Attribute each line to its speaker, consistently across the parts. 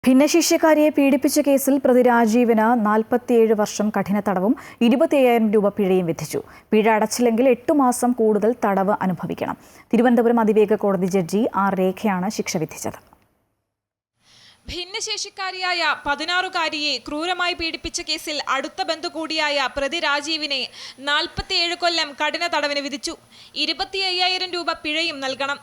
Speaker 1: ഭിന്നശേഷിക്കാരിയെ പീഡിപ്പിച്ച കേസിൽ പ്രതി രാജീവിന് 47 വർഷം കഠിന തടവും 25,000 രൂപ പിഴയും വിധിച്ചു. പിഴ അടച്ചില്ലെങ്കിൽ 8 മാസം കൂടുതൽ തടവ് അനുഭവിക്കണം. തിരുവനന്തപുരം അതിവേഗ കോടതി ജഡ്ജി ആർ രേഖയാണ് ശിക്ഷ വിധിച്ചത്.
Speaker 2: ഭിന്നശേഷിക്കാരിയായ 16-കാരിയെ ക്രൂരമായി പീഡിപ്പിച്ച കേസിൽ അടുത്ത ബന്ധു കൂടിയായ പ്രതി രാജീവിനെ 47 കൊല്ലം കഠിന തടവിന് വിധിച്ചു. 25,000 രൂപ പിഴയും നൽകണം.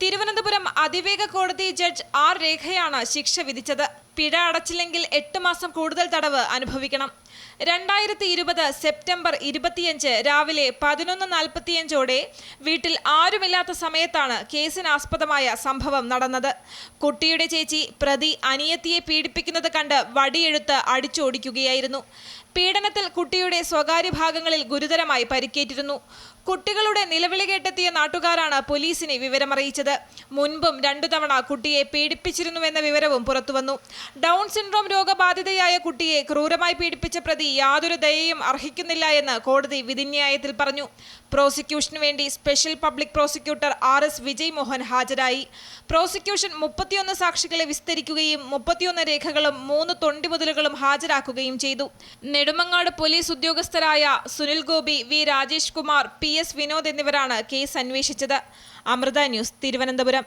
Speaker 2: തിരുവനന്തപുരം അതിവേഗ കോടതി ജഡ്ജ് ആർ രേഖയാണ് ശിക്ഷ വിധിച്ചത്. പിഴ അടച്ചില്ലെങ്കിൽ 8 മാസം കൂടുതൽ തടവ് അനുഭവിക്കണം. 2020 സെപ്റ്റംബർ 25 രാവിലെ 11:45 വീട്ടിൽ ആരുമില്ലാത്ത സമയത്താണ് കേസിനാസ്പദമായ സംഭവം നടന്നത്. കുട്ടിയുടെ ചേച്ചി പ്രതി അനിയത്തിയെ പീഡിപ്പിക്കുന്നത് കണ്ട് വടിയെടുത്ത് അടിച്ചോടിക്കുകയായിരുന്നു. പീഡനത്തിൽ കുട്ടിയുടെ സ്വകാര്യ ഭാഗങ്ങളിൽ ഗുരുതരമായി പരിക്കേറ്റിരുന്നു. കുട്ടികളുടെ നിലവിളി കേട്ടെത്തിയ നാട്ടുകാരാണ് പോലീസിനെ വിവരമറിയിച്ചത്. മുൻപും 2 തവണ കുട്ടിയെ പീഡിപ്പിച്ചിരുന്നുവെന്ന വിവരവും പുറത്തുവന്നു. ഡൗൺ സിൻഡ്രോം രോഗബാധിതയായ കുട്ടിയെ ക്രൂരമായി പീഡിപ്പിച്ച പ്രതി യാതൊരു ദയയും അർഹിക്കുന്നില്ല എന്ന് കോടതി വിധിന്യായത്തിൽ പറഞ്ഞു. പ്രോസിക്യൂഷനു വേണ്ടി special public prosecutor RS Vijay Mohan ഹാജരായി. പ്രോസിക്യൂഷൻ 31 സാക്ഷികളെ വിസ്തരിക്കുകയും 31 രേഖകളും 3 തൊണ്ടിമുതലുകളും ഹാജരാക്കുകയും ചെയ്തു. നെടുമങ്ങാട് പോലീസ് ഉദ്യോഗസ്ഥരായ സുനിൽ ഗോപി, വി രാജേഷ് കുമാർ, PS വിനോദ് എന്നിവരാണ് കേസ് അന്വേഷിച്ചത്. അമൃത ന്യൂസ്, തിരുവനന്തപുരം.